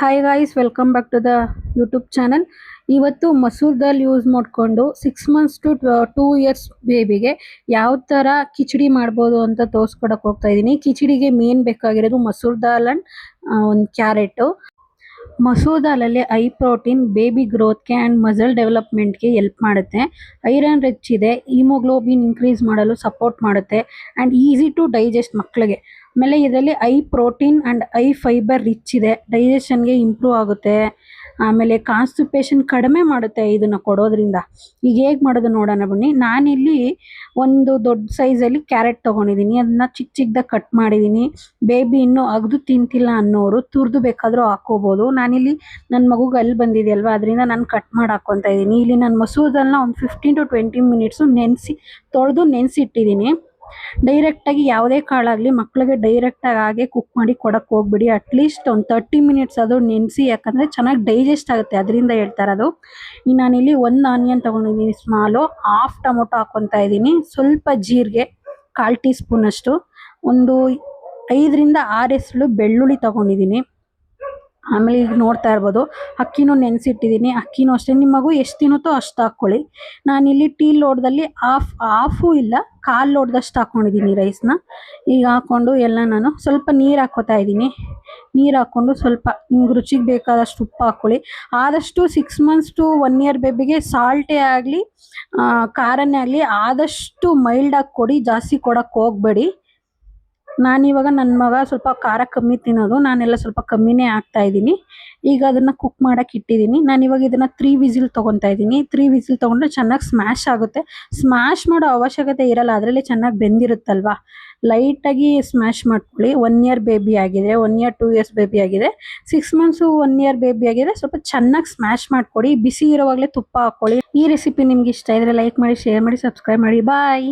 Hi guys, welcome back to the YouTube channel. ಇವತ್ತು ಮಸೂರ್ ದಾಲ್ use ಮಾಡಿಕೊಂಡು 6 ಮಂತ್ಸ್ ಟು 2 ಇಯರ್ಸ್ ಬೇಬಿಗೆ ಯಾವ ಥರ ಕಿಚಡಿ ಮಾಡ್ಬೋದು ಅಂತ ತೋರಿಸ್ಕೊಡಕ್ಕೆ ಹೋಗ್ತಾ ಇದ್ದೀನಿ. ಕಿಚಡಿಗೆ ಮೇನ್ ಬೇಕಾಗಿರೋದು ಮಸೂರ್ ದಾಲ್ ಆ್ಯಂಡ್ ಒಂದು ಕ್ಯಾರೆಟು. ಮಸೂರ್ ದಾಲಲ್ಲಿ ಐ ಪ್ರೋಟೀನ್ ಬೇಬಿ ಗ್ರೋತ್ಗೆ ಆ್ಯಂಡ್ ಮಸಲ್ ಡೆವಲಪ್ಮೆಂಟ್ಗೆ ಹೆಲ್ಪ್ ಮಾಡುತ್ತೆ. ಐರನ್ ರಿಚ್ ಇದೆ, ಹಿಮೋಗ್ಲೋಬಿನ್ ಇನ್ಕ್ರೀಸ್ ಮಾಡಲು ಸಪೋರ್ಟ್ ಮಾಡುತ್ತೆ ಆ್ಯಂಡ್ ಈಸಿ ಟು ಡೈಜೆಸ್ಟ್ ಮಕ್ಕಳಿಗೆ. ಆಮೇಲೆ ಇದರಲ್ಲಿ high protein and high fibre rich ಇದೆ, ಡೈಜೆಷನ್ಗೆ ಇಂಪ್ರೂವ್ ಆಗುತ್ತೆ. ಆಮೇಲೆ ಕಾನ್ಸ್ಟಿಪೇಷನ್ ಕಡಿಮೆ ಮಾಡುತ್ತೆ ಇದನ್ನು ಕೊಡೋದ್ರಿಂದ. ಈಗ ಹೇಗೆ ಮಾಡೋದು ನೋಡೋಣ ಬನ್ನಿ. ನಾನಿಲ್ಲಿ ಒಂದು ದೊಡ್ಡ ಸೈಜಲ್ಲಿ ಕ್ಯಾರೆಟ್ ತೊಗೊಂಡಿದ್ದೀನಿ, ಅದನ್ನ ಚಿಕ್ಕ ಚಿಕ್ಕದಾಗಿ ಕಟ್ ಮಾಡಿದ್ದೀನಿ. ಬೇಬಿ ಇನ್ನೂ ಅಗ್ದು ತಿಂತಿಲ್ಲ ಅನ್ನೋರು ತುರಿದು ಬೇಕಾದರೂ ಹಾಕ್ಕೋಬೋದು. ನಾನಿಲ್ಲಿ ನನ್ನ ಮಗುಗೆ ಅಲ್ಲಿ ಬಂದಿದೆಯಲ್ವ, ಅದರಿಂದ ನಾನು ಕಟ್ ಮಾಡಿ ಹಾಕ್ಕೊತಾ ಇದ್ದೀನಿ. ಇಲ್ಲಿ ನಾನು ಮಸೂರ್ ದಾಲ್ನ ಒಂದು 15 to 20 ಮಿನಿಟ್ಸು ತೊಳೆದು ನೆನೆಸಿಟ್ಟಿದ್ದೀನಿ. ಡೈರೆಕ್ಟಾಗಿ ಯಾವುದೇ ಕಾಳಾಗಲಿ ಮಕ್ಕಳಿಗೆ ಡೈರೆಕ್ಟಾಗಿ ಹಾಗೆ ಕುಕ್ ಮಾಡಿ ಕೊಡಕ್ಕೆ ಹೋಗ್ಬಿಡಿ. ಅಟ್ಲೀಸ್ಟ್ ಒಂದು 30 ಮಿನಿಟ್ಸ್ ಅದು ನೆನೆಸಿ, ಯಾಕಂದರೆ ಚೆನ್ನಾಗಿ ಡೈಜೆಸ್ಟ್ ಆಗುತ್ತೆ, ಅದರಿಂದ ಹೇಳ್ತಾ ಇರೋದು. ಇನ್ನು ನಾನಿಲ್ಲಿ ಒಂದು ಆನಿಯನ್ ತೊಗೊಂಡಿದ್ದೀನಿ ಸ್ಮಾಲು, ಹಾಫ್ ಟೊಮೊಟೊ ಹಾಕ್ಕೊತಾ ಇದ್ದೀನಿ, ಸ್ವಲ್ಪ ಜೀರಿಗೆ 1/4 ಟೀ ಸ್ಪೂನಷ್ಟು, ಒಂದು 5 ರಿಂದ 6 ಎಸಳು ಬೆಳ್ಳುಳ್ಳಿ ತೊಗೊಂಡಿದ್ದೀನಿ. ಆಮೇಲೆ ಈಗ ನೋಡ್ತಾ ಇರ್ಬೋದು ಅಕ್ಕಿನೂ ನೆನೆಸಿಟ್ಟಿದ್ದೀನಿ. ಅಕ್ಕಿನೂ ಅಷ್ಟೇ ನಿಮ್ಮ ಮಗು ಎಷ್ಟು ತಿನ್ನುತ್ತೋ ಅಷ್ಟು ಹಾಕ್ಕೊಳ್ಳಿ. ನಾನಿಲ್ಲಿ ಟೀ ಲೋಟದಲ್ಲಿ ಹಾಫು ಇಲ್ಲ 1/4 ಲೋಟದಷ್ಟು ಹಾಕ್ಕೊಂಡಿದ್ದೀನಿ ರೈಸ್ನ. ಈಗ ಹಾಕ್ಕೊಂಡು ಎಲ್ಲ ನಾನು ಸ್ವಲ್ಪ ನೀರು ಹಾಕ್ಕೋತಾ ಇದ್ದೀನಿ. ನೀರು ಹಾಕ್ಕೊಂಡು ಸ್ವಲ್ಪ ನಿಮ್ಗೆ ರುಚಿಗೆ ಬೇಕಾದಷ್ಟು ಉಪ್ಪು ಹಾಕ್ಕೊಳ್ಳಿ. ಆದಷ್ಟು 6 ಮಂತ್ಸ್ ಟು 1 ಇಯರ್ ಬೇಬಿಗೆ ಸಾಲ್ಟೇ ಆಗಲಿ ಖಾರನೇ ಆಗಲಿ ಆದಷ್ಟು ಮೈಲ್ಡಾಗಿ ಕೊಡಿ, ಜಾಸ್ತಿ ಕೊಡೋಕ್ಕೆ ಹೋಗಬೇಡಿ. ನಾನಿವಾಗ ನನ್ನ ಮಗ ಸ್ವಲ್ಪ ಖಾರ ಕಮ್ಮಿ ತಿನ್ನೋದು, ನಾನೆಲ್ಲ ಸ್ವಲ್ಪ ಕಮ್ಮಿನೇ ಹಾಕ್ತಾ ಇದ್ದೀನಿ. ಈಗ ಅದನ್ನು ಕುಕ್ ಮಾಡೋಕ್ಕೆ ಇಟ್ಟಿದ್ದೀನಿ. ನಾನಿವಾಗ ಇದನ್ನು 3 ವಿಸಿಲ್ ತೊಗೊತಾ ಇದ್ದೀನಿ. 3 ವಿಸಿಲ್ ತೊಗೊಂಡ್ರೆ ಚೆನ್ನಾಗಿ ಸ್ಮ್ಯಾಶ್ ಆಗುತ್ತೆ. ಸ್ಮ್ಯಾಶ್ ಮಾಡೋ ಅವಶ್ಯಕತೆ ಇರಲ್ಲ, ಅದರಲ್ಲಿ ಚೆನ್ನಾಗಿ ಬೆಂದಿರುತ್ತಲ್ವ. ಲೈಟಾಗಿ ಸ್ಮ್ಯಾಶ್ ಮಾಡ್ಕೊಳ್ಳಿ. 1 ಇಯರ್ ಬೇಬಿ ಆಗಿದೆ, 1 ಇಯರ್ 2 ಇಯರ್ಸ್ ಬೇಬಿ ಆಗಿದೆ, 6 ಮಂತ್ಸು 1 ಇಯರ್ ಬೇಬಿ ಆಗಿದೆ, ಸ್ವಲ್ಪ ಚೆನ್ನಾಗಿ ಸ್ಮ್ಯಾಶ್ ಮಾಡಿಕೊಡಿ. ಬಿಸಿ ಇರೋವಾಗಲೇ ತುಪ್ಪ ಹಾಕ್ಕೊಳ್ಳಿ. ಈ ರೆಸಿಪಿ ನಿಮ್ಗೆ ಇಷ್ಟ ಇದ್ದರೆ ಲೈಕ್ ಮಾಡಿ, ಶೇರ್ ಮಾಡಿ, ಸಬ್ಸ್ಕ್ರೈಬ್ ಮಾಡಿ. ಬಾಯ್.